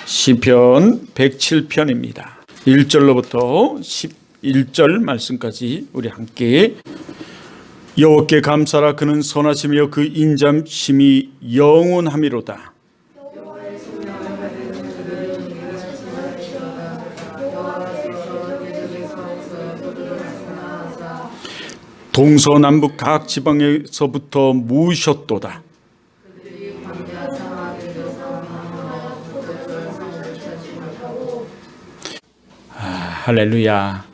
시편 107편입니다. 1절로부터 11절 말씀까지 우리 함께 여호와께 감사라. 그는 선하시며 그 인자심이 영원함이로다. 동서남북 각 지방에서부터 모으셨도다. 할렐루야.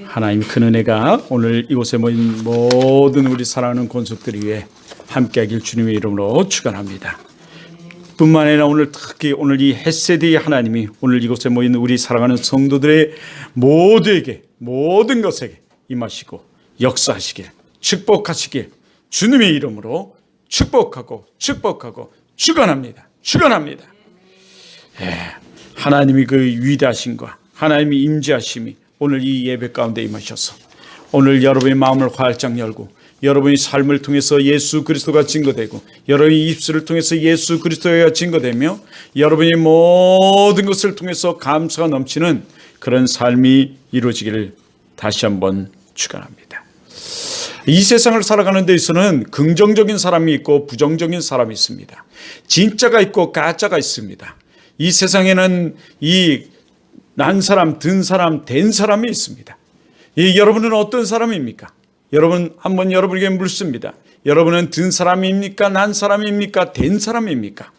하나님 큰 은혜가 오늘 이곳에 모인 모든 우리 사랑하는 권속들 위해 함께하길 주님의 이름으로 축원합니다. 뿐만 아니라 오늘 특히 오늘 이 헷세대의 하나님이 오늘 이곳에 모인 우리 사랑하는 성도들의 모두에게 모든 것에게 임하시고 역사하시길 축복하시길 주님의 이름으로 축복하고 축원합니다. 하나님이 그 위대하심과 하나님의 임재하심이 오늘 이 예배 가운데 임하셔서 오늘 여러분의 마음을 활짝 열고 여러분의 삶을 통해서 예수 그리스도가 증거되고 여러분의 입술을 통해서 예수 그리스도가 증거되며 여러분의 모든 것을 통해서 감사가 넘치는 그런 삶이 이루어지기를 다시 한번 축원합니다. 이 세상을 살아가는 데 있어서는 긍정적인 사람이 있고 부정적인 사람이 있습니다. 진짜가 있고 가짜가 있습니다. 이 세상에는 이 난 사람, 든 사람, 된 사람이 있습니다. 여러분은 어떤 사람입니까? 여러분 한번 여러분에게 묻습니다. 여러분은 든 사람입니까? 난 사람입니까? 된 사람입니까?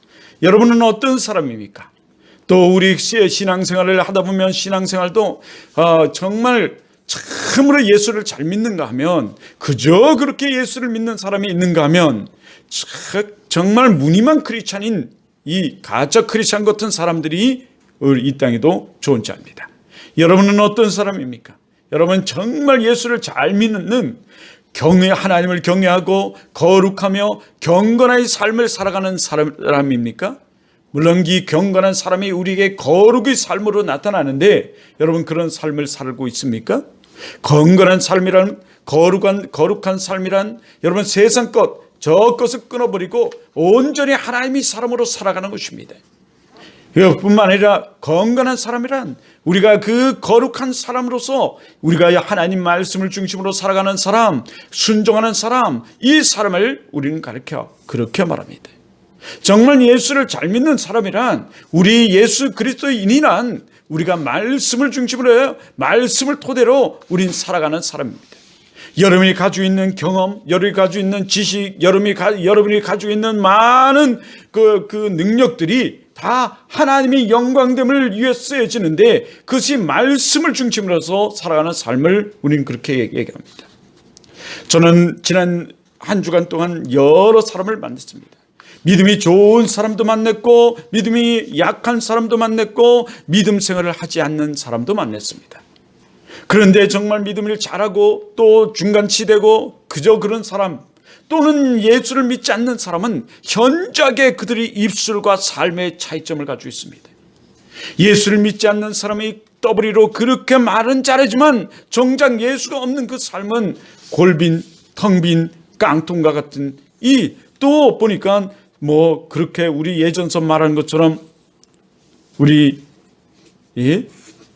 여러분은 어떤 사람입니까? 또 우리 신앙생활을 하다 보면 신앙생활도 정말 참으로 예수를 잘 믿는가 하면 그저 그렇게 예수를 믿는 사람이 있는가 하면 정말 무늬만 크리스찬인 이 가짜 크리스찬 같은 사람들이 이 땅에도 존재합니다. 여러분은 어떤 사람입니까? 여러분 정말 예수를 잘 믿는 하나님을 경외하고 거룩하며 경건한 삶을 살아가는 사람입니까? 물론 이 경건한 사람이 우리에게 거룩의 삶으로 나타나는데 여러분 그런 삶을 살고 있습니까? 경건한 삶이란 거룩한 삶이란 여러분 세상 것 저 것을 끊어버리고 온전히 하나님의 사람으로 살아가는 것입니다. 뿐만 아니라 건강한 사람이란 우리가 그 거룩한 사람으로서 우리가 하나님 말씀을 중심으로 살아가는 사람, 순종하는 사람, 이 사람을 우리는 가르쳐 그렇게 말합니다. 정말 예수를 잘 믿는 사람이란 우리 예수 그리스도인이란 우리가 말씀을 중심으로 해요. 말씀을 토대로 우린 살아가는 사람입니다. 여러분이 가지고 있는 경험, 여러분이 가지고 있는 지식, 여러분이 가지고 있는 많은 그 능력들이 다 하나님의 영광됨을 위해 쓰여지는데 그것이 말씀을 중심으로 해서 살아가는 삶을 우리는 그렇게 얘기합니다. 저는 지난 한 주간 동안 여러 사람을 만났습니다. 믿음이 좋은 사람도 만났고 믿음이 약한 사람도 만났고 믿음 생활을 하지 않는 사람도 만났습니다. 그런데 정말 믿음을 잘하고 또 중간치 되고 그저 그런 사람 또는 예수를 믿지 않는 사람은 현저하게 그들이 입술과 삶의 차이점을 가지고 있습니다. 예수를 믿지 않는 사람이 더블이로 그렇게 말은 잘하지만 정작 예수가 없는 그 삶은 골빈, 텅빈 깡통과 같은 또 보니까 뭐 그렇게 우리 예전서 말하는 것처럼 우리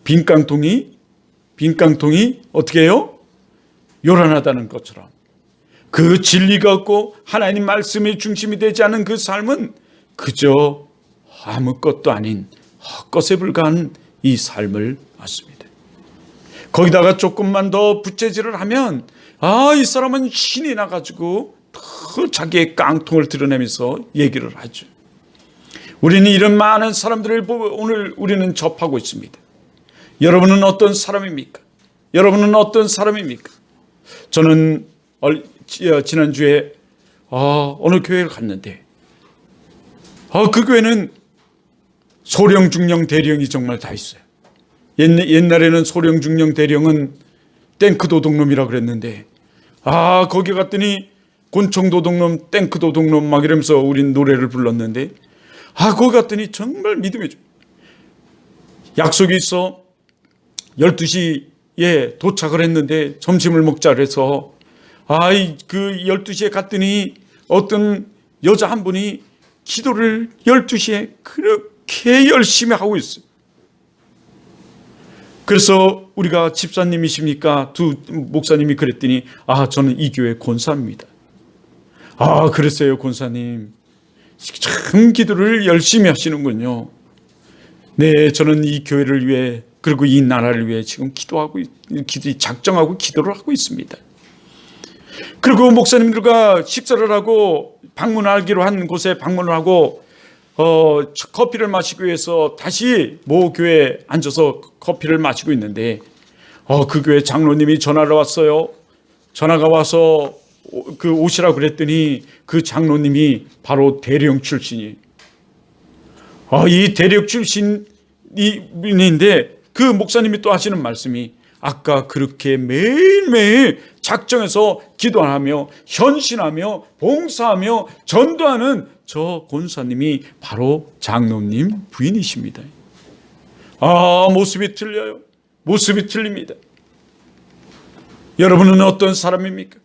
빈깡통이 어떻게 해요? 요란하다는 것처럼 그 진리가 없고 하나님 말씀의 중심이 되지 않은 그 삶은 그저 아무것도 아닌 헛것에 불과한 이 삶을 맞습니다. 거기다가 조금만 더 부채질을 하면 이 사람은 신이 나가지고 더 자기의 깡통을 드러내면서 얘기를 하죠. 우리는 이런 많은 사람들을 오늘 우리는 접하고 있습니다. 여러분은 어떤 사람입니까? 저는 지난주에 어느 교회를 갔는데 그 교회는 소령, 중령, 대령이 정말 다 있어요. 옛날에는 소령, 중령, 대령은 탱크 도둑놈이라고 그랬는데 거기 갔더니 곤총 도둑놈, 탱크 도둑놈 막 이러면서 우린 노래를 불렀는데 거기 갔더니 정말 믿음이 약속이 있어 12시에 도착을 했는데 점심을 먹자 그래서 그 12시에 갔더니 어떤 여자 한 분이 기도를 12시에 그렇게 열심히 하고 있어요. 그래서 우리가 집사님이십니까? 두 목사님이 그랬더니 저는 이 교회 권사입니다. 그랬어요. 권사님 참 기도를 열심히 하시는군요. 네, 저는 이 교회를 위해 그리고 이 나라를 위해 지금 작정하고 기도를 하고 있습니다. 그리고 목사님들과 식사를 하고 방문하기로 한 곳에 방문을 하고 커피를 마시기 위해서 다시 모 교회에 앉아서 커피를 마시고 있는데 그 교회 장로님이 전화가 왔어요. 전화가 와서 오시라고 그랬더니 그 장로님이 바로 대령 출신이에요. 이 대령 출신인데 그 목사님이 또 하시는 말씀이 아까 그렇게 매일매일 작정해서 기도하며 헌신하며 봉사하며 전도하는 저 권사님이 바로 장로님 부인이십니다. 모습이 틀려요. 모습이 틀립니다. 여러분은 어떤 사람입니까?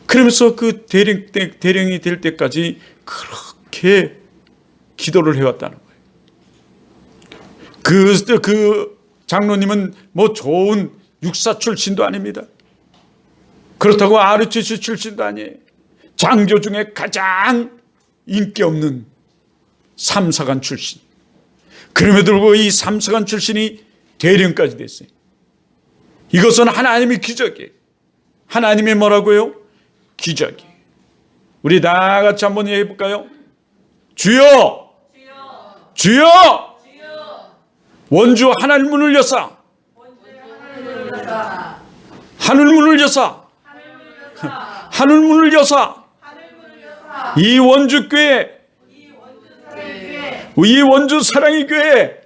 그러면서 그 대령이 될 때까지 그렇게 기도를 해왔다는 거예요. 그 장로님은 뭐 좋은 육사 출신도 아닙니다. 그렇다고 ROTC 출신도 아니에요. 장교 중에 가장 인기 없는 삼사관 출신. 그럼에도 불구하고 이 삼사관 출신이 대령까지 됐어요. 이것은 하나님의 기적이에요. 하나님의 뭐라고요? 기적이에요. 우리 다 같이 한번 해볼까요? 주여! 주여! 원주 하늘 문을 여사! 하늘 문을 여사! 하늘 문을 여사! 이 원주 교회, 이 원주 사랑의 교회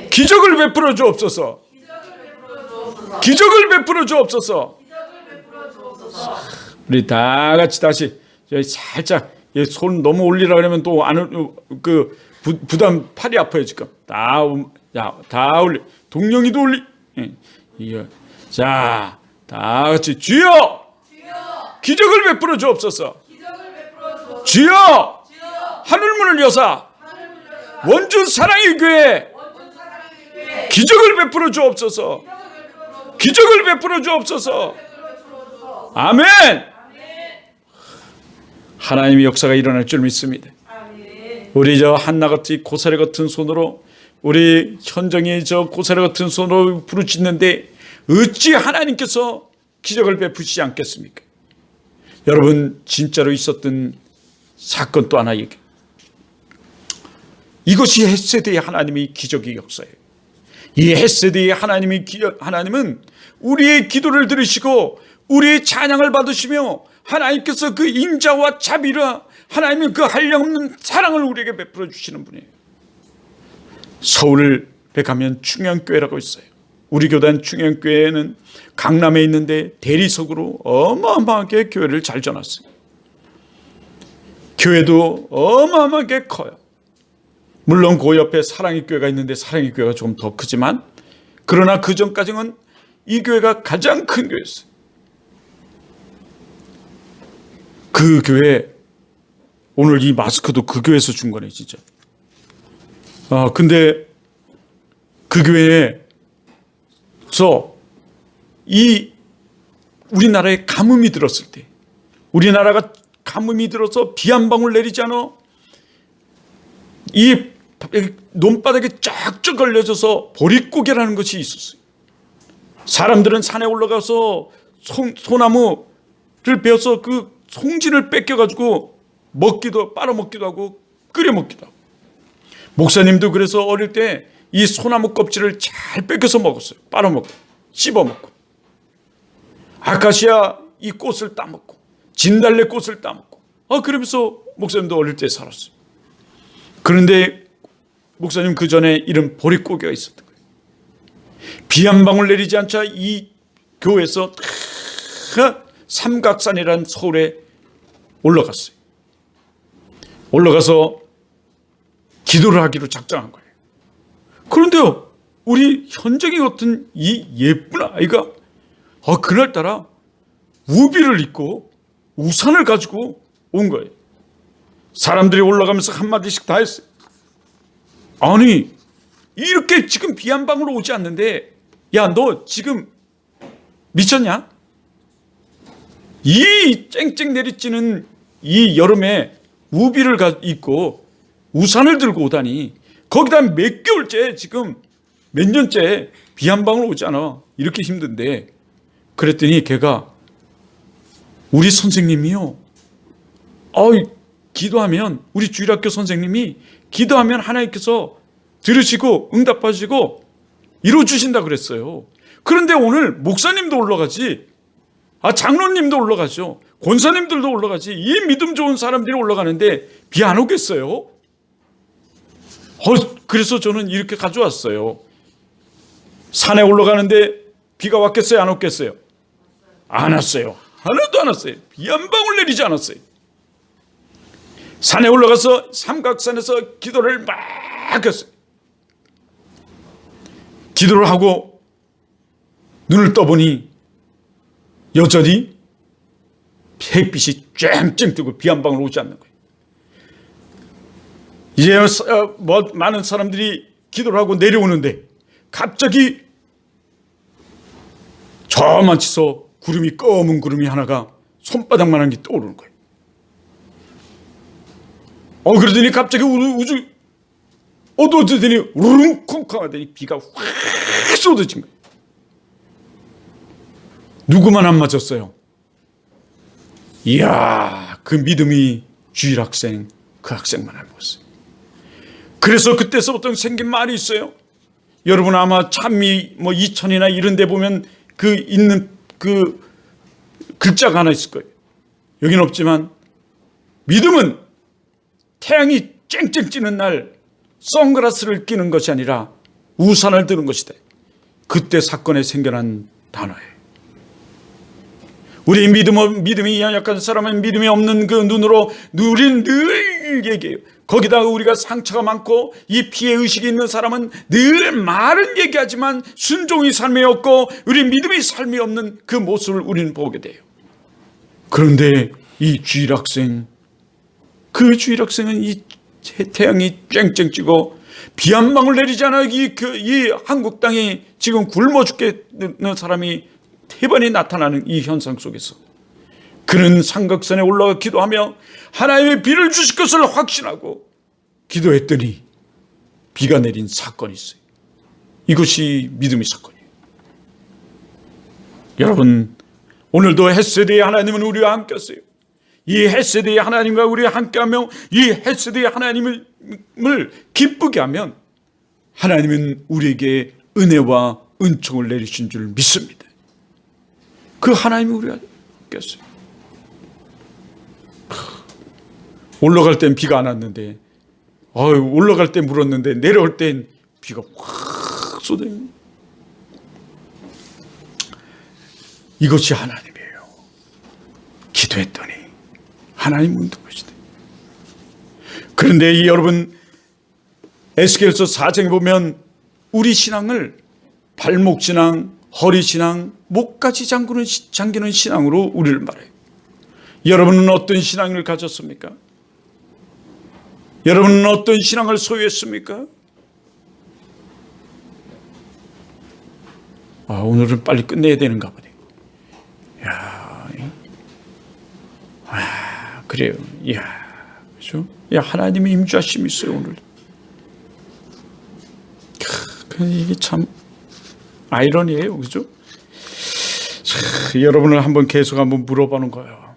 기적을 베풀어 주옵소서. 기적을 베풀어 주옵소서. 우리 다 같이 다시 살짝 손 너무 올리라 그러면 또 부담 팔이 아파요 지금. 다 올리. 동영이도 올리. 자, 다 같이 주여! 기적을 베풀어 주옵소서. 주여! 하늘문을 여사 원주 사랑의 교회 기적을 베풀어 주옵소서. 기적을 베풀어 주옵소서. 아멘. 하나님의 역사가 일어날 줄 믿습니다. 우리 저 한나 같이 고사리 같은 손으로 우리 현정이 저 고사리 같은 손으로 부르짖는데 어찌 하나님께서 기적을 베푸시지 않겠습니까? 여러분 진짜로 있었던 사건 또 하나 얘기해요. 이것이 헷세대의 하나님의 기적의 역사예요. 이 헷세대의 하나님은 우리의 기도를 들으시고 우리의 찬양을 받으시며 하나님께서 그 인자와 자비라 하나님의 그 한량없는 사랑을 우리에게 베풀어 주시는 분이에요. 서울 가면 충영교회라고 있어요. 우리 교단 충영교회는 강남에 있는데 대리석으로 어마어마하게 교회를 잘 져놨어요. 교회도 어마어마하게 커요. 물론 그 옆에 사랑의 교회가 있는데 사랑의 교회가 조금 더 크지만 그러나 그 전까지는 이 교회가 가장 큰 교회였어요. 그 교회 오늘 이 마스크도 그 교회에서 준 거네 진짜. 근데 그 교회에서 이 우리나라에 가뭄이 들었을 때 우리나라가 가뭄이 들어서 비 한 방울 내리지 않아 이 논바닥에 쫙쫙 걸려져서 보릿고개라는 것이 있었어요. 사람들은 산에 올라가서 소나무를 베어서 그 송진을 뺏겨가지고 빨아먹기도 하고 끓여 먹기도 하고. 목사님도 그래서 어릴 때 이 소나무 껍질을 잘 뺏겨서 먹었어요. 빨아먹고 씹어먹고 아카시아 이 꽃을 따먹고 진달래 꽃을 따먹고 그러면서 목사님도 어릴 때 살았어요. 그런데 목사님 그 전에 이런 보릿고개가 있었던 거예요. 비 한 방울 내리지 않자 이 교회에서 삼각산이라는 서울에 올라갔어요. 올라가서 기도를 하기로 작정한 거예요. 그런데요, 우리 현정이 같은 이 예쁜 아이가 그날따라 우비를 입고 우산을 가지고 온 거예요. 사람들이 올라가면서 한마디씩 다 했어요. 아니, 이렇게 지금 비 한 방울 오지 않는데, 야, 너 지금 미쳤냐? 이 쨍쨍 내리쬐는 이 여름에 우비를 입고 우산을 들고 오다니, 거기다 몇 개월째, 지금 몇 년째 비 한 방울 오지 않아. 이렇게 힘든데. 그랬더니 걔가, 우리 선생님이요, 기도하면, 우리 주일학교 선생님이 기도하면 하나님께서 들으시고 응답하시고 이루어주신다 그랬어요. 그런데 오늘 목사님도 올라가지, 장로님도 올라가죠, 권사님들도 올라가지, 이 믿음 좋은 사람들이 올라가는데 비 안 오겠어요? 그래서 저는 이렇게 가져왔어요. 산에 올라가는데 비가 왔겠어요? 안 왔겠어요? 안 왔어요. 하나도 안 왔어요. 비 한 방울 내리지 않았어요. 산에 올라가서 삼각산에서 기도를 막 했어요. 기도를 하고 눈을 떠보니 여전히 햇빛이 쨍쨍 뜨고 비 한 방울 오지 않는 거예요. 이제 많은 사람들이 기도를 하고 내려오는데 갑자기 저만치서 구름이, 검은 구름이 하나가 손바닥만한 게 떠오르는 거예요. 그러더니 갑자기 우주 어두워지더니 우르릉쿵쾅 하더니 비가 확 쏟아진 거예요. 누구만 안 맞았어요? 이야, 그 믿음이 주일 학생, 그 학생만 안 먹었어요. 그래서 그때서부터 생긴 말이 있어요. 여러분 아마 찬미 2000이나 이런 데 보면 그 있는 그 글자가 하나 있을 거예요. 여긴 없지만, 믿음은 태양이 쨍쨍 찌는 날 선글라스를 끼는 것이 아니라 우산을 드는 것이다. 그때 사건에 생겨난 단어예요. 우리 믿음이 약한 사람은 믿음이 없는 그 눈으로 우리는 늘 얘기해요. 거기다가 우리가 상처가 많고 이 피해 의식이 있는 사람은 늘 말은 얘기하지만 순종의 삶이 없고 우리 믿음의 삶이 없는 그 모습을 우리는 보게 돼요. 그런데 이 주일학생, 그 주일학생은 이 태양이 쨍쨍 찌고 비 한 방울 내리지 않아 이 한국 땅에 지금 굶어 죽겠는 사람이 대번에 나타나는 이 현상 속에서 그는 삼각산에 올라가 기도하며 하나님의 비를 주실 것을 확신하고 기도했더니 비가 내린 사건이 있어요. 이것이 믿음의 사건이에요. 여러분, 오늘도 헷세대의 하나님은 우리와 함께 하세요. 이 헷세대의 하나님과 우리가 함께하며 이 헷세대의 하나님을 기쁘게 하면 하나님은 우리에게 은혜와 은총을 내리신 줄 믿습니다. 그 하나님이 우리와 함께 하세요. 올라갈 땐 비가 안 왔는데, 올라갈 때 물었는데 내려올 땐 비가 확 쏟아요. 이것이 하나님이에요. 기도했더니 하나님 문 두시대. 그런데 여러분, 에스겔서 4장에 보면 우리 신앙을 발목 신앙, 허리 신앙, 목까지 잠기는 신앙으로 우리를 말해요. 여러분은 어떤 신앙을 가졌습니까? 여러분은 어떤 신앙을 소유했습니까? 오늘은 빨리 끝내야 되는가 보네. 그래요. 그죠? 하나님의 임재하심이 있어요, 오늘. 이게 참 아이러니예요, 그죠? 여러분을 계속 한번 물어보는 거예요.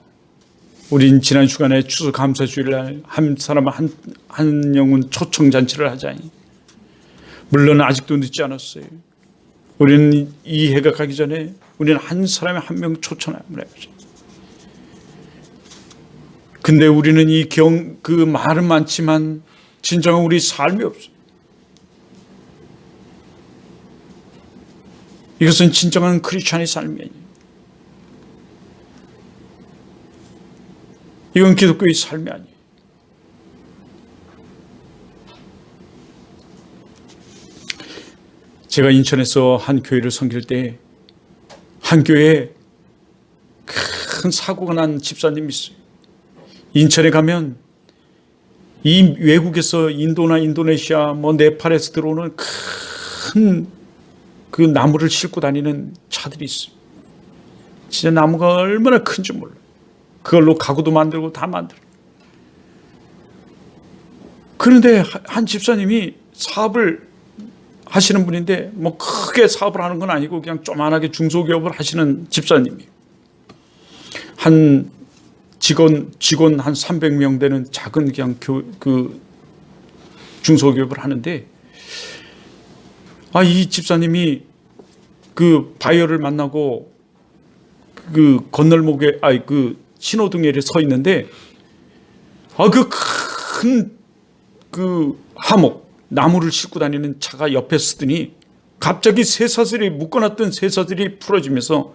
우린 지난 주간에 추수감사주일날 한 사람 한 영혼 초청잔치를 하자니, 물론 아직도 늦지 않았어요. 우리는 이 해가 가기 전에 우리는 한 사람에 한 명 초청을 해보죠. 근데 우리는 그 말은 많지만 진정한 우리 삶이 없어요. 이것은 진정한 크리스찬의 삶이 아니에요. 이건 기독교의 삶이 아니에요. 제가 인천에서 한 교회를 섬길 때 한 교회에 큰 사고가 난 집사님이 있어요. 인천에 가면 이 외국에서 인도나 인도네시아, 네팔에서 들어오는 큰 그 나무를 싣고 다니는 차들이 있어요. 진짜 나무가 얼마나 큰지 몰라. 그걸로 가구도 만들고 다 만들어. 그런데 한 집사님이 사업을 하시는 분인데 크게 사업을 하는 건 아니고 그냥 조만하게 중소기업을 하시는 집사님이에요. 한 직원 한 300명 되는 작은 그냥 그 중소기업을 하는데, 이 집사님이 그 바이어를 만나고 그 건널목에 그 신호등에 서 있는데, 그 큰 그 하목 나무를 싣고 다니는 차가 옆에 서더니 갑자기 쇠사슬이 묶어놨던 쇠사슬이 풀어지면서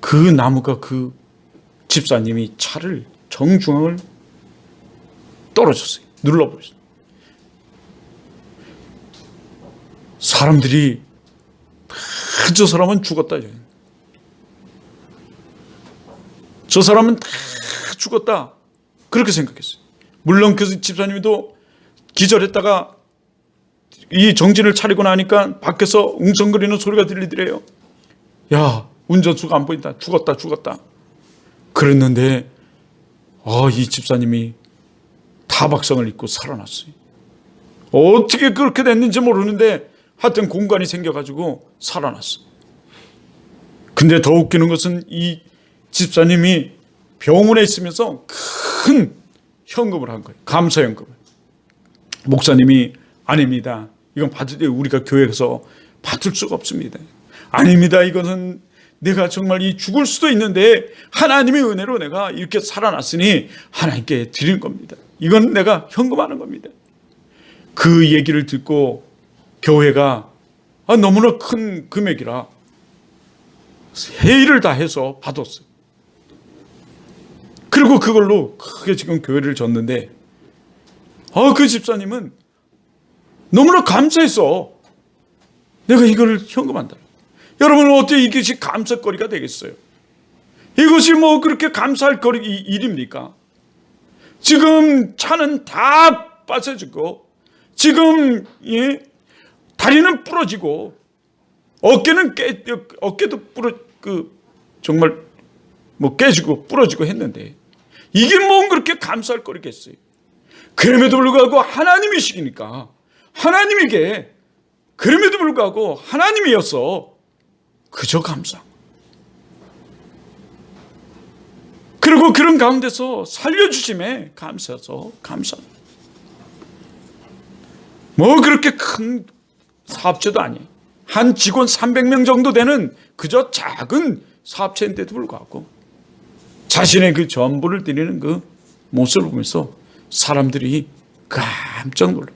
그 나무가 그 집사님이 차를 정중앙을 떨어졌어요. 눌러버렸어요. 사람들이 저 사람은 죽었다. 저 사람은 다 죽었다. 그렇게 생각했어요. 물론 그 집사님도 기절했다가 이 정신을 차리고 나니까 밖에서 웅성거리는 소리가 들리더래요. 야, 운전수가 안 보인다. 죽었다. 그랬는데 이 집사님이 타박상을 입고 살아났어요. 어떻게 그렇게 됐는지 모르는데 하여튼 공간이 생겨가지고 살아났어. 근데 더 웃기는 것은 이 집사님이 병원에 있으면서 큰 현금을 한 거예요. 감사현금을. 목사님이 아닙니다. 이건 우리가 교회에서 받을 수가 없습니다. 아닙니다. 이것은 내가 정말 죽을 수도 있는데 하나님의 은혜로 내가 이렇게 살아났으니 하나님께 드리는 겁니다. 이건 내가 현금하는 겁니다. 그 얘기를 듣고 교회가 너무나 큰 금액이라 회의를 다 해서 받았어요. 그리고 그걸로 크게 지금 교회를 졌는데 그 집사님은 너무나 감사해서 내가 이걸 현금한다. 여러분은 어떻게 이것이 감사거리가 되겠어요? 이것이 그렇게 감사할 일입니까? 지금 차는 다 빠져지고 지금 다리는 부러지고 어깨도 정말 깨지고 부러지고 했는데 이게 그렇게 감사할 거리겠어요? 그럼에도 불구하고 하나님이시니까 하나님에게 그럼에도 불구하고 하나님이어서 그저 감사. 그리고 그런 가운데서 살려주심에 감사해서 감사. 그렇게 큰 사업체도 아니에요. 한 직원 300명 정도 되는 그저 작은 사업체인데도 불구하고 자신의 그 전부를 드리는 그 모습을 보면서 사람들이 깜짝 놀라.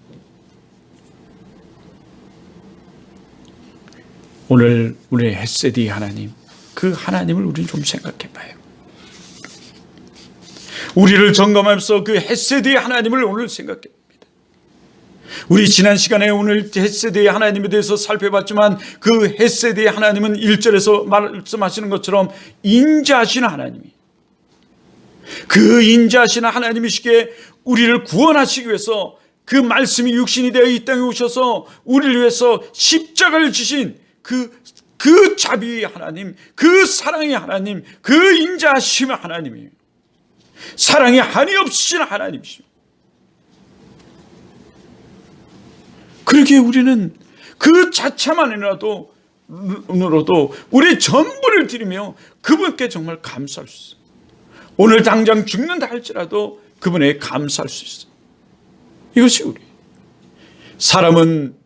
오늘 우리의 헷세디 하나님, 그 하나님을 우리는 좀 생각해 봐요. 우리를 점검하면서 그 헷세디 하나님을 오늘 생각해 봅니다. 우리 지난 시간에 오늘 헷세디 하나님에 대해서 살펴봤지만 그 헷세디 하나님은 1절에서 말씀하시는 것처럼 인자하시는 하나님이, 그 인자하시는 하나님이시기에 우리를 구원하시기 위해서 그 말씀이 육신이 되어 이 땅에 오셔서 우리를 위해서 십자가를 지신 그 자비의 하나님, 그 사랑의 하나님, 그 인자하심의 하나님이에요. 사랑이 한이 없으신 하나님이십니다. 그러기에 우리는 그 자체만이라도 우리의 전부를 드리며 그분께 정말 감사할 수 있어요. 오늘 당장 죽는다 할지라도 그분에게 감사할 수 있어요. 이것이 우리. 사람은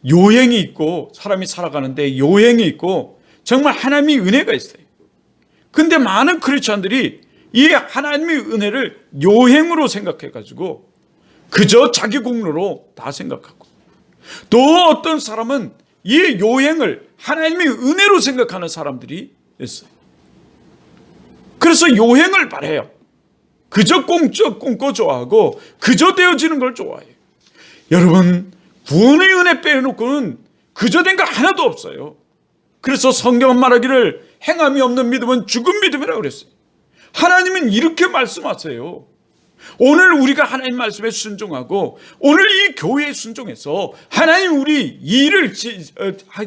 요행이 있고, 사람이 살아가는데 요행이 있고 정말 하나님의 은혜가 있어요. 근데 많은 크리스천들이 이 하나님의 은혜를 요행으로 생각해가지고 그저 자기 공로로 다 생각하고, 또 어떤 사람은 이 요행을 하나님의 은혜로 생각하는 사람들이 있어요. 그래서 요행을 바래요. 그저 꿈꿔 좋아하고 그저 되어지는 걸 좋아해요. 여러분, 구원의 은혜 빼놓고는 그저 된 거 하나도 없어요. 그래서 성경은 말하기를 행함이 없는 믿음은 죽은 믿음이라고 그랬어요. 하나님은 이렇게 말씀하세요. 오늘 우리가 하나님 말씀에 순종하고 오늘 이 교회에 순종해서 하나님 우리 일을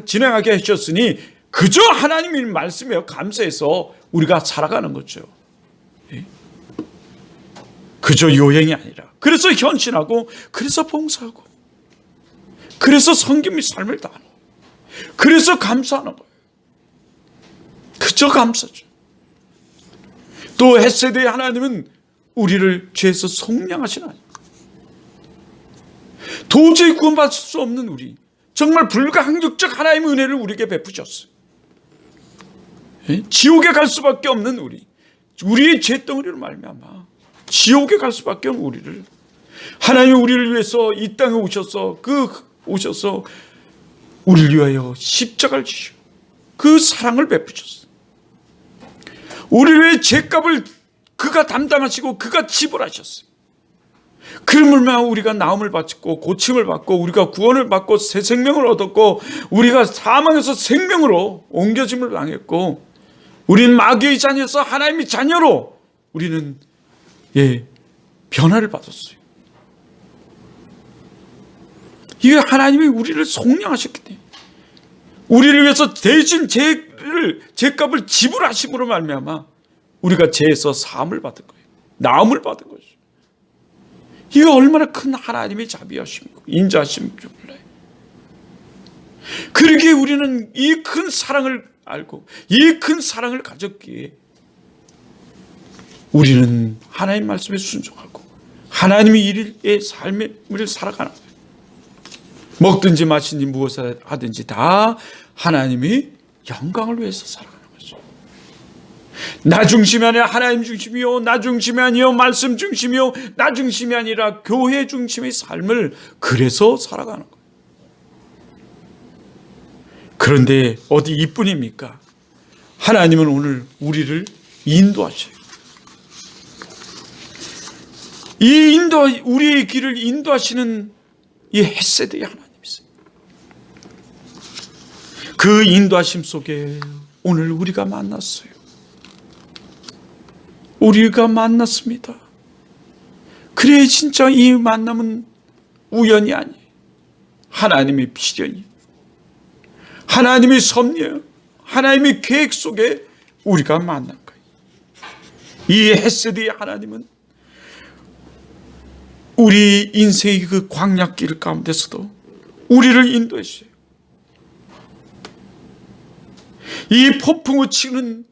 진행하게 하셨으니 그저 하나님의 말씀에 감사해서 우리가 살아가는 거죠. 그저 요행이 아니라 그래서 헌신하고 그래서 봉사하고 그래서 섬김의 삶을 다하는 거예요. 그래서 감사하는 거예요. 그저 감사죠. 또 헷세대의 하나님은 우리를 죄에서 속량하신 하나님, 도저히 구원받을 수 없는 우리, 정말 불가항력적 하나님의 은혜를 우리에게 베푸셨어요. 지옥에 갈 수밖에 없는 우리의 죄덩어리로 말미암아 지옥에 갈 수밖에 없는 우리를 하나님이 우리를 위해서 이 땅에 오셔서 우리를 위하여 십자가를 지시고 그 사랑을 베푸셨어요. 우리를 위해 죄값을 그가 담당하시고 그가 지불하셨어요. 그러므로 우리가 나음을 받고 고침을 받고 우리가 구원을 받고 새 생명을 얻었고 우리가 사망에서 생명으로 옮겨짐을 당했고 우리는 마귀의 자녀에서 하나님의 자녀로 우리는 변화를 받았어요. 이게 하나님이 우리를 속량하셨기 때문에 우리를 위해서 대신 죄값을 지불하심으로 말미암아 우리가 죄에서 사함을 받은 거예요. 나음을 받은 거죠. 이게 얼마나 큰 하나님의 자비하심이고 인자하심인지 몰라요. 그러기에 우리는 이 큰 사랑을 알고 이 큰 사랑을 가졌기에 우리는 하나님 말씀에 순종하고 하나님의 일의 삶을 살아가는 거예요. 먹든지 마시든지 무엇을 하든지 다 하나님의 영광을 위해서 살아가는 거죠. 나 중심이 아니라 하나님 중심이요, 나 중심이 아니요 말씀 중심이요, 나 중심이 아니라 교회 중심의 삶을 그래서 살아가는 거예요. 그런데 어디 이뿐입니까? 하나님은 오늘 우리를 인도하셔요. 우리의 길을 인도하시는 이 헷세대의 하나님이세요. 그 인도하심 속에 오늘 우리가 만났어요. 우리가 만났습니다. 그래 진짜 이 만남은 우연이 아니에요. 하나님의 비전이에요. 하나님의 섭리예요. 하나님의 계획 속에 우리가 만난 거예요. 이 헷세대의 하나님은 우리 인생의 그 광야길 가운데서도 우리를 인도했어요. 이 폭풍우 치는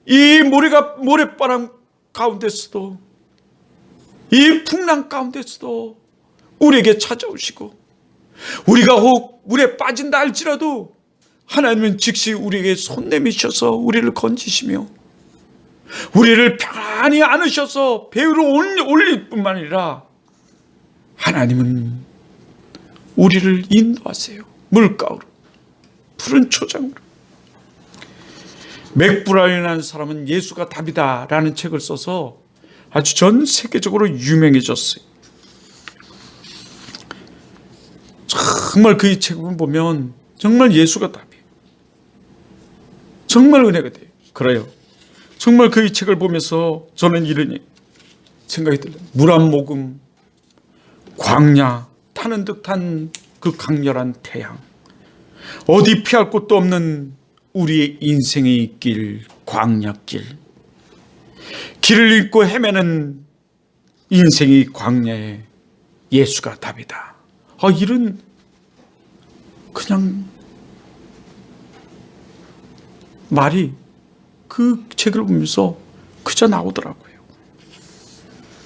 이 모래바람 가운데서도 이 풍랑 가운데서도 우리에게 찾아오시고 우리가 혹 물에 빠진다 할지라도 하나님은 즉시 우리에게 손 내미셔서 우리를 건지시며 우리를 편안히 안으셔서 배 위로 올릴 뿐만 아니라 하나님은 우리를 인도하세요. 물가로 푸른 초장으로. 맥브라이언이라는 사람은 예수가 답이다 라는 책을 써서 아주 전 세계적으로 유명해졌어요. 정말 그 책을 보면 정말 예수가 답이에요. 정말 은혜가 돼요. 그래요. 정말 그 책을 보면서 저는 이런 생각이 들어요. 물 한 모금, 광야, 타는 듯한 그 강렬한 태양, 어디 피할 곳도 없는 우리의 인생의 길, 광야길, 길을 잃고 헤매는 인생의 광야에 예수가 답이다. 이런 그냥 말이 그 책을 보면서 그저 나오더라고요.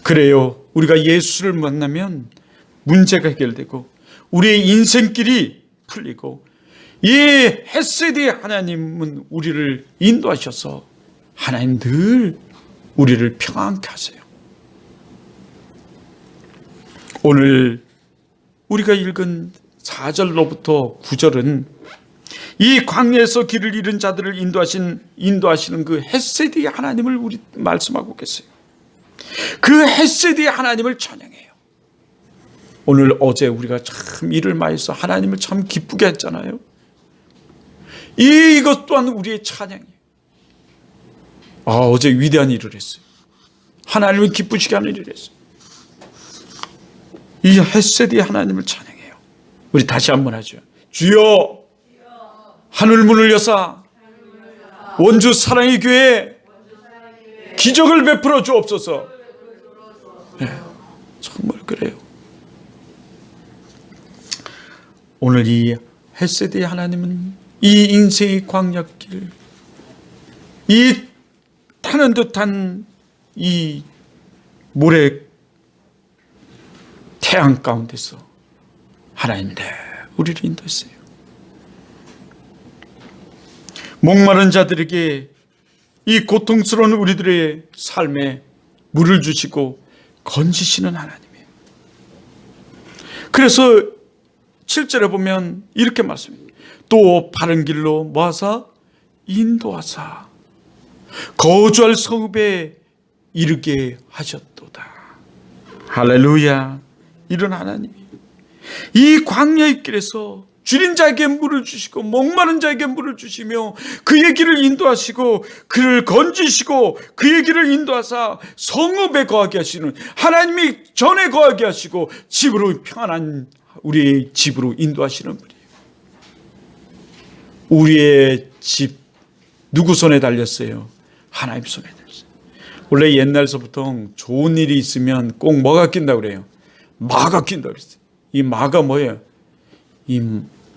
그래요. 우리가 예수를 만나면 문제가 해결되고 우리의 인생길이 풀리고 이 헷세대의 하나님은 우리를 인도하셔서 하나님 늘 우리를 평안케 하세요. 오늘 우리가 읽은 4절로부터 9절은 이 광야에서 길을 잃은 자들을 인도하시는 그 헷세대의 하나님을 우리 말씀하고 계세요. 그 헷세대의 하나님을 찬양해요. 오늘 어제 우리가 참 일을 많이 해서 하나님을 참 기쁘게 했잖아요. 이것 또한 우리의 찬양이에요. 어제 위대한 일을 했어요. 하나님을 기쁘시게 하는 일을 했어요. 이 헤세드의 하나님을 찬양해요. 우리 다시 한번 하죠. 주여 하늘 문을 여사 원주 사랑의 교회에 기적을 베풀어 주옵소서. 네, 정말 그래요. 오늘 이 헤세드의 하나님은 이 인생의 광야길, 이 타는 듯한 이 모래 태양 가운데서 하나님 우리를 인도했어요. 목마른 자들에게 이 고통스러운 우리들의 삶에 물을 주시고 건지시는 하나님이에요. 그래서 7절에 보면 이렇게 말씀합니다. 또 바른 길로 모아사 인도하사 거주할 성읍에 이르게 하셨도다. 할렐루야. 이런 하나님이 이 광야의 길에서 줄인 자에게 물을 주시고 목마른 자에게 물을 주시며 그의 길을 인도하시고 그를 건지시고 그의 길을 인도하사 성읍에 거하게 하시는 하나님이 전에 거하게 하시고 집으로 평안한 우리의 집으로 인도하시는 분이에요. 우리의 집 누구 손에 달렸어요? 하나님 손에 달렸어요. 원래 옛날서부터 좋은 일이 있으면 꼭 뭐가 낀다고 그래요? 마가 낀다고 그랬어요. 이 마가 뭐예요? 이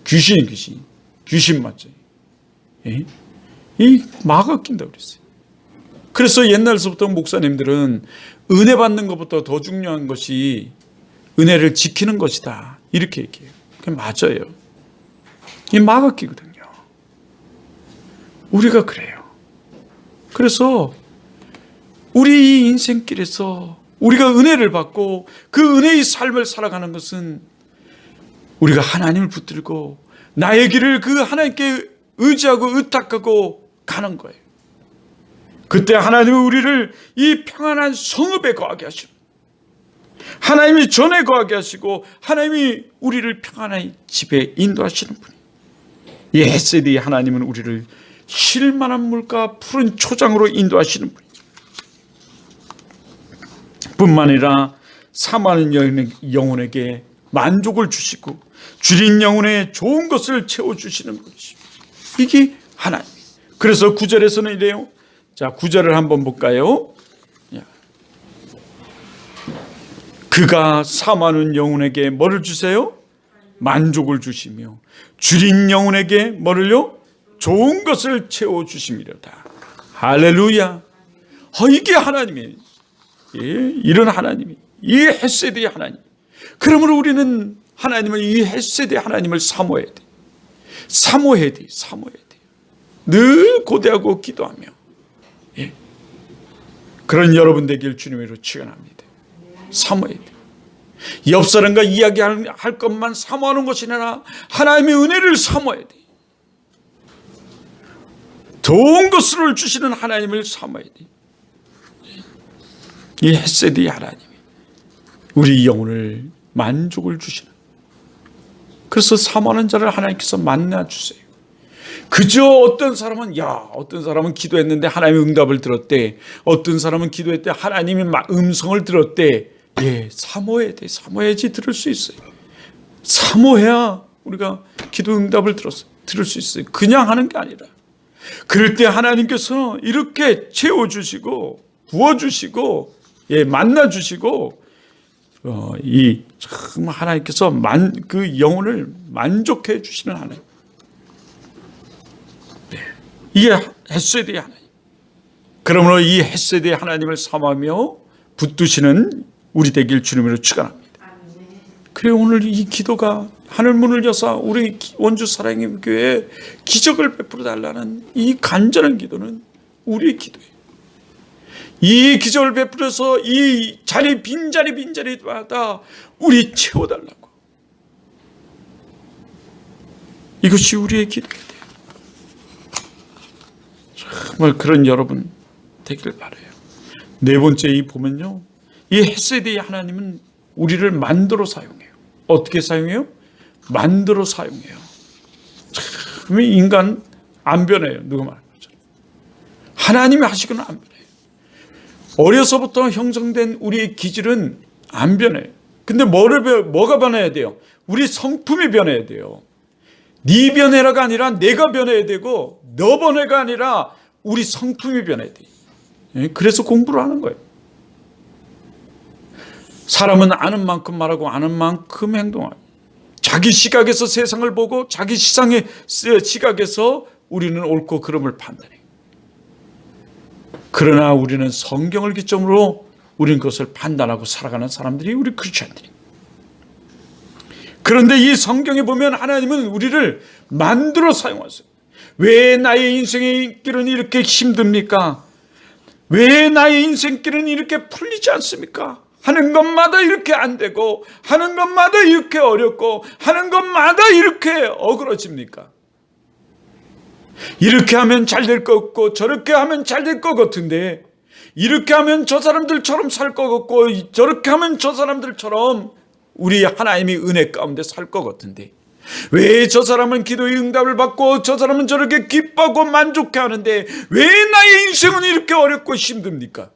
귀신 맞죠? 예? 이 마가 낀다고 그랬어요. 그래서 옛날서부터 목사님들은 은혜 받는 것보다 더 중요한 것이 은혜를 지키는 것이다. 이렇게 얘기해요. 그게 맞아요. 이 마가 끼거든요. 우리가 그래요. 그래서 우리 이 인생길에서 우리가 은혜를 받고 그 은혜의 삶을 살아가는 것은 우리가 하나님을 붙들고 나의 길을 그 하나님께 의지하고 의탁하고 가는 거예요. 그때 하나님은 우리를 이 평안한 성읍에 거하게 하시고 하나님이 전에 거하게 하시고 하나님이 우리를 평안한 집에 인도하시는 분이에요. 이 헤세드의 하나님은 우리를 쉴만한 물과 푸른 초장으로 인도하시는 분이에요. 뿐만 아니라 사모하는 영혼에게 만족을 주시고 줄인 영혼에 좋은 것을 채워주시는 분이시죠. 이게 하나님. 그래서 9절에서는 이래요. 자, 9절을 한번 볼까요? 그가 사모하는 영혼에게 뭐를 주세요? 만족을 주시며 줄인 영혼에게 뭐를요? 좋은 것을 채워주심이로다. 할렐루야. 이게 하나님이에요. 예, 이런 하나님이, 이 헤세드의 하나님. 그러므로 우리는 하나님을, 이 헤세드의 하나님을 사모해야 돼. 사모해야 돼. 늘 고대하고 기도하며. 예. 그런 여러분 되길 주님으로 축원합니다. 사모해야 돼. 옆 사람과 이야기할 것만 사모하는 것이 아니라 하나님의 은혜를 사모해야 돼. 좋은 것을 주시는 하나님을 사모해야 돼. 이 헤세드의 하나님이 우리 영혼을 만족을 주시는. 그래서 사모하는 자를 하나님께서 만나주세요. 그저 어떤 사람은 기도했는데 하나님의 응답을 들었대. 어떤 사람은 기도할 때 하나님의 음성을 들었대. 예, 사모해야 돼. 사모해야지 들을 수 있어요. 사모해야 우리가 기도 응답을 들을 수 있어요. 그냥 하는 게 아니라. 그럴 때 하나님께서 이렇게 채워주시고 부어주시고 예, 만나주시고 정말 하나님께서 그 영혼을 만족해 주시는 하나님. 네, 이게 헤세드의 하나님. 그러므로 이 헤세드의 하나님을 사모하며 붙드시는 우리 되길 주님으로 축원합니다. 그래 오늘 이 기도가 하늘 문을 여사 우리 원주 사랑의 교회에 기적을 베풀어 달라는 이 간절한 기도는 우리의 기도예요. 이 기적을 베풀어서 이 자리 빈자리마다 우리 채워달라고. 이것이 우리의 기도가 돼요. 정말 그런 여러분 되길 바라요. 네 번째 이 보면요, 이 헤세드의 하나님은 우리를 만들어 사용해요. 어떻게 사용해요? 만들어 사용해요. 참 인간 안 변해요. 누가 말한 것처럼 하나님이 하시고는 안 변해요. 어려서부터 형성된 우리의 기질은 안 변해요. 근데 뭐가 변해야 돼요? 우리 성품이 변해야 돼요. 네 변해라가 아니라 내가 변해야 되고, 너 변해가 아니라 우리 성품이 변해야 돼요. 그래서 공부를 하는 거예요. 사람은 아는 만큼 말하고 아는 만큼 행동하고, 자기 시각에서 세상을 보고 자기 시각에서 우리는 옳고 그름을 판단해요. 그러나 우리는 성경을 기점으로 우리는 그것을 판단하고 살아가는 사람들이 우리 크리스천들이. 그런데 이 성경에 보면 하나님은 우리를 만들어 사용하세요. 왜 나의 인생의 길은 이렇게 힘듭니까? 왜 나의 인생길은 이렇게 풀리지 않습니까? 하는 것마다 이렇게 안 되고, 하는 것마다 이렇게 어렵고, 하는 것마다 이렇게 어그러집니까? 이렇게 하면 잘 될 것 같고, 저렇게 하면 잘 될 것 같은데, 이렇게 하면 저 사람들처럼 살 것 같고, 저렇게 하면 저 사람들처럼 우리 하나님의 은혜 가운데 살 것 같은데, 왜 저 사람은 기도의 응답을 받고 저 사람은 저렇게 기뻐하고 만족해 하는데 왜 나의 인생은 이렇게 어렵고 힘듭니까?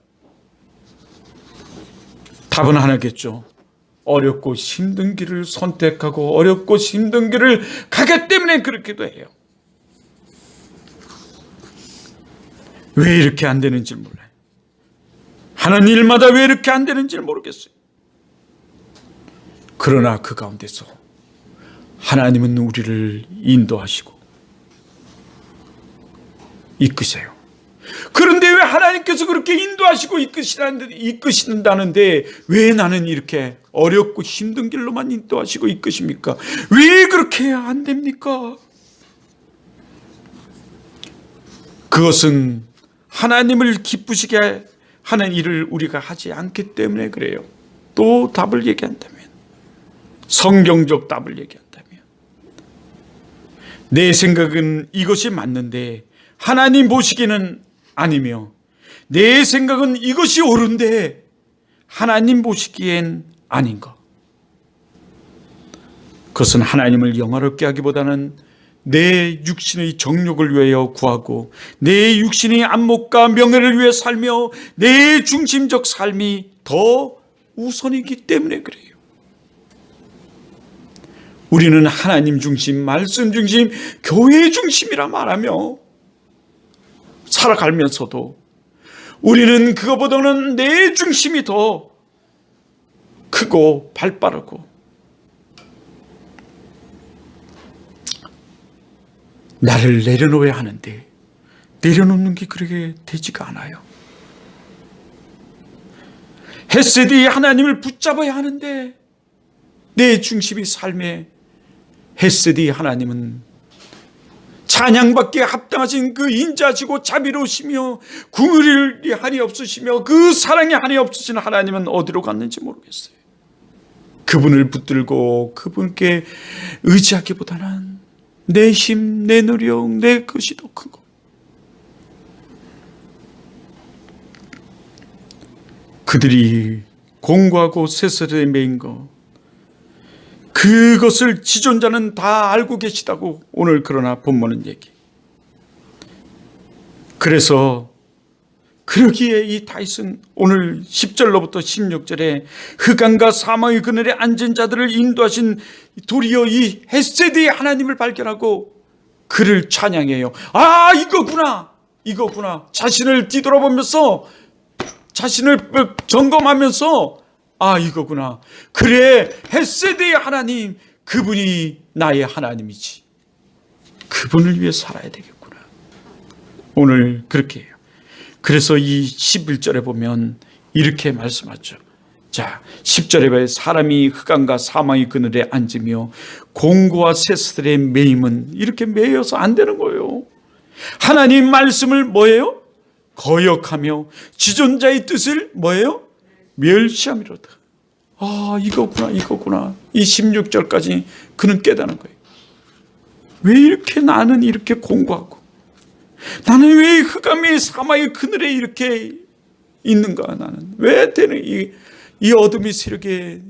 답은 하나겠죠. 어렵고 힘든 길을 선택하고 어렵고 힘든 길을 가기 때문에 그렇기도 해요. 왜 이렇게 안 되는지 몰라요. 하는 일마다 왜 이렇게 안 되는지 모르겠어요. 그러나 그 가운데서 하나님은 우리를 인도하시고 이끄세요. 그런데 왜 하나님께서 그렇게 인도하시고 이끄신다는데 왜 나는 이렇게 어렵고 힘든 길로만 인도하시고 이끄십니까? 왜 그렇게 안 됩니까? 그것은 하나님을 기쁘시게 하는 일을 우리가 하지 않기 때문에 그래요. 또 답을 얘기한다면, 성경적 답을 얘기한다면, 내 생각은 이것이 맞는데 하나님 보시기에는 아니며, 내 생각은 이것이 옳은데 하나님 보시기엔 아닌 것. 그것은 하나님을 영화롭게 하기보다는 내 육신의 정욕을 위하여 구하고 내 육신의 안목과 명예를 위해 살며 내 중심적 삶이 더 우선이기 때문에 그래요. 우리는 하나님 중심, 말씀 중심, 교회 중심이라 말하며 살아가면서도 우리는 그거보다는 내 중심이 더 크고 발빠르고, 나를 내려놓아야 하는데 내려놓는 게 그렇게 되지가 않아요. 헤세드의 하나님을 붙잡아야 하는데 내 중심이 삶의 헤세드의 하나님은 찬양받기에 합당하신 그 인자하시고 자비로우시며 궁휼이 한이 없으시며 그 사랑이 한이 없으신 하나님은 어디로 갔는지 모르겠어요. 그분을 붙들고 그분께 의지하기보다는 내 힘, 내 노력, 내 것이 더 큰 거. 그들이 공고하고 세설에 매인 거, 그것을 지존자는 다 알고 계시다고 오늘 그러나 본문은 얘기. 그래서 그러기에 이 다윗은 오늘 10절로부터 16절에 흑암과 사망의 그늘에 앉은 자들을 인도하신 도리어 이 헤세드의 하나님을 발견하고 그를 찬양해요. 아, 이거구나. 자신을 뒤돌아보면서, 자신을 점검하면서, 아, 이거구나. 그래, 헤세드의 하나님, 그분이 나의 하나님이지. 그분을 위해 살아야 되겠구나. 오늘 그렇게 해요. 그래서 이 11절에 보면 이렇게 말씀하죠. 자, 10절에 보면 사람이 흑암과 사망의 그늘에 앉으며 공고와 세스들의 매임은, 이렇게 매여서 안 되는 거예요. 하나님 말씀을 뭐예요? 거역하며 지존자의 뜻을 뭐예요? 멸시함이로다. 아, 이거구나. 이 16절까지 그는 깨닫는 거예요. 왜 이렇게 나는 이렇게 공고하고, 나는 왜 흑암의 사망의 그늘에 이렇게 있는가? 나는 왜 되는 이 어둠의 세력에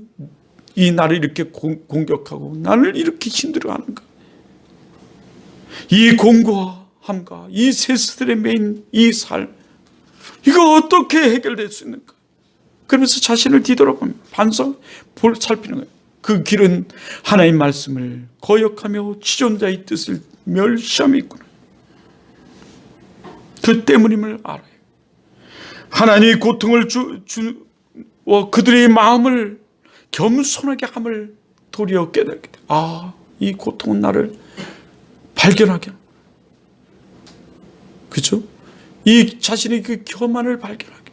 이 나를 이렇게 공격하고 나를 이렇게 힘들어하는가? 이 공고함과 이 세스들의 매인 이 삶, 이거 어떻게 해결될 수 있는가? 그러면서 자신을 뒤돌아보면 살피는 거예요. 그 길은 하나님 말씀을 거역하며 지존자의 뜻을 멸시함이 있구나. 그 때문임을 알아요. 하나님이 고통을 그들의 마음을 겸손하게 함을 도리어 깨닫게 돼. 이 고통은 나를 발견하게 합니다. 그렇죠? 이 자신의 그 교만을 발견하게.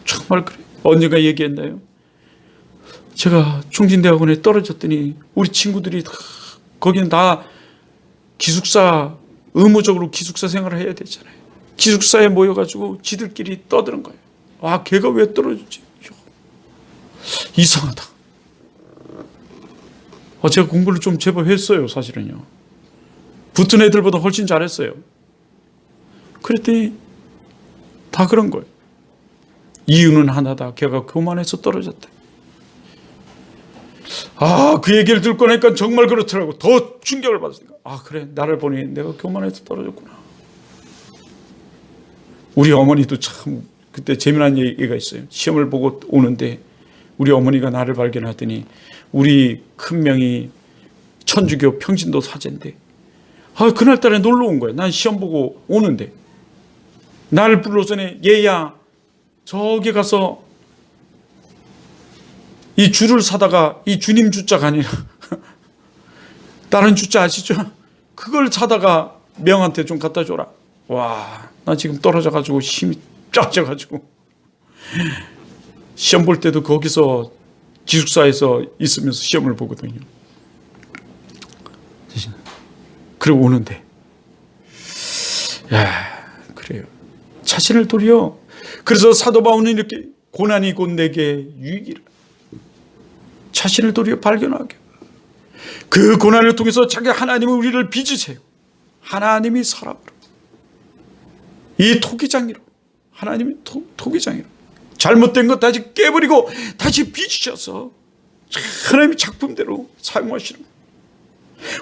정말 그래요. 언젠가 얘기했나요? 제가 중진대학원에 떨어졌더니 우리 친구들이 거기는 다 의무적으로 기숙사 생활을 해야 되잖아요. 기숙사에 모여가지고 지들끼리 떠드는 거예요. 걔가 왜 떨어졌지? 이상하다. 제가 공부를 좀 제법 했어요, 사실은요. 붙은 애들보다 훨씬 잘했어요. 그랬더니 다 그런 거예요. 이유는 하나다. 걔가 교만해서 떨어졌다. 그 얘기를 듣고 나니까 정말 그렇더라고. 더 충격을 받았으니까. 그래, 나를 보니 내가 교만해서 떨어졌구나. 우리 어머니도 참 그때 재미난 얘기가 있어요. 시험을 보고 오는데 우리 어머니가 나를 발견하더니 우리 큰명이 천주교 평신도 사제인데 그날따라 놀러 온 거예요. 난 시험 보고 오는데 나를 불러서는 얘야 저기 가서 이 줄을 사다가 이 주님 주자가 아니라 다른 주자 아시죠? 그걸 사다가 명한테 좀 갖다 줘라. 나 지금 떨어져가지고 힘이 쫙 져가지고 시험 볼 때도 거기서 기숙사에서 있으면서 시험을 보거든요. 그리고 오는데 그래요. 자신을 도리어. 그래서 사도 바울은 이렇게 고난이 곧 내게 유익이라. 자신을 도리어 발견하게. 그 고난을 통해서 자기 하나님은 우리를 빚으세요. 하나님이 사람으로 이 토기장이로 하나님이 토기장이로 잘못된 것 다시 깨버리고 다시 빚으셔서 하나님의 작품대로 사용하시는 거예요.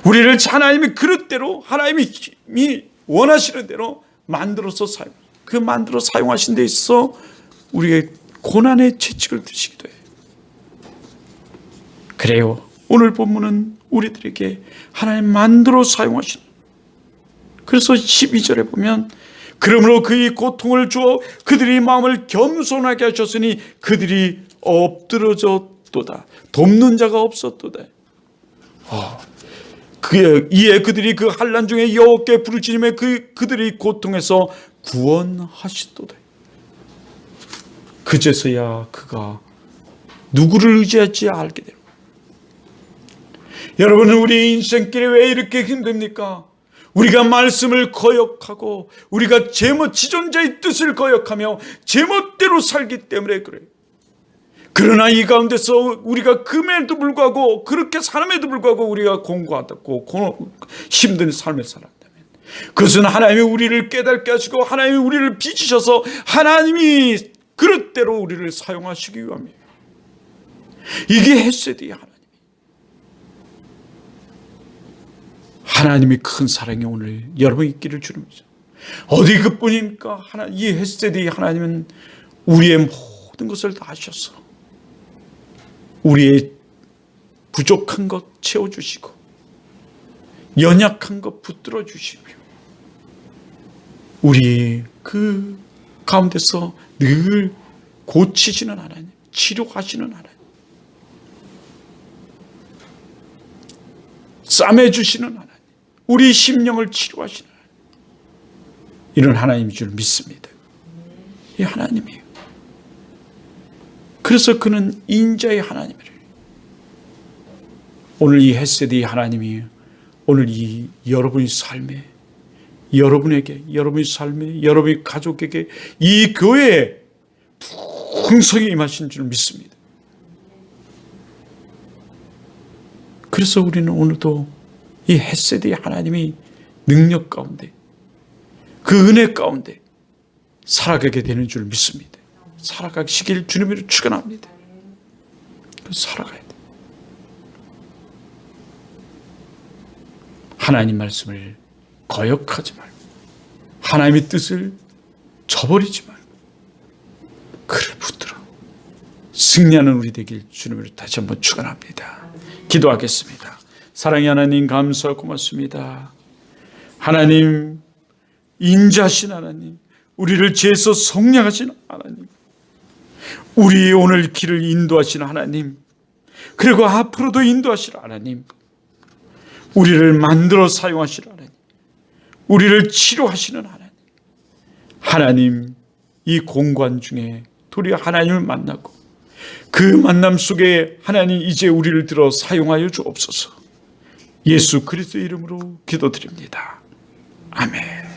우리를 하나님의 그릇대로 하나님이 원하시는 대로 만들어서 만들어 사용하신 데 있어 우리의 고난의 채찍을 드시기도 해요. 그래요. 오늘 본문은 우리들에게 하나님 만들어 사용하시는. 그래서 12절에 보면 그러므로 그의 고통을 주어 그들의 마음을 겸손하게 하셨으니 그들이 엎드러졌도다. 돕는 자가 없었도다. 이에 그들이 그 환난 중에 여호와께 부르짖음에 그들의 고통에서 구원하시도다. 그제서야 그가 누구를 의지할지 알게 되는. 여러분은 우리 인생길에 왜 이렇게 힘듭니까? 우리가 말씀을 거역하고 우리가 지존자의 뜻을 거역하며 제멋대로 살기 때문에 그래요. 그러나 이 가운데서 우리가 금에도 불구하고 그렇게 사람에도 불구하고 우리가 공고하고 힘든 삶을 살았다면 그것은 하나님이 우리를 깨닫게 하시고 하나님이 우리를 빚으셔서 하나님이 그릇대로 우리를 사용하시기 위함이에요. 이게 헤세드의 하나님이 큰 사랑이 오늘 여러분 있기를 주님이죠. 어디 그뿐입니까? 이 헤세드의 하나님은 우리의 모든 것을 다 아셔서 우리의 부족한 것 채워주시고 연약한 것 붙들어 주시며 우리 그 가운데서 늘 고치시는 하나님, 치료하시는 하나님, 싸매주시는 하나님, 우리 심령을 치료하시는 하나님, 이런 하나님인 줄 믿습니다. 이 하나님이에요. 그래서 그는 인자의 하나님이래요. 오늘 이 헤세드의 하나님이 오늘 이 여러분의 삶에, 여러분에게, 여러분의 삶에, 여러분의 가족에게, 이 교회에 풍성히 임하신 줄 믿습니다. 그래서 우리는 오늘도 이 헤세드의 하나님이 능력 가운데, 그 은혜 가운데 살아가게 되는 줄 믿습니다. 살아가시길 주님으로 축원합니다. 살아가야 돼. 하나님 말씀을 거역하지 말고 하나님의 뜻을 저버리지 말고 그를 붙들어 승리하는 우리 되길 주님으로 다시 한번 축원합니다. 기도하겠습니다. 사랑의 하나님, 감사하고 고맙습니다. 하나님, 인자하신 하나님, 우리를 죄에서 성량하신 하나님, 우리 오늘 길을 인도하시는 하나님, 그리고 앞으로도 인도하시는 하나님, 우리를 만들어 사용하시는 하나님, 우리를 치료하시는 하나님, 하나님, 이 공간 중에 도리어 하나님을 만나고 그 만남 속에 하나님 이제 우리를 들어 사용하여 주옵소서. 예수 그리스도의 이름으로 기도드립니다. 아멘.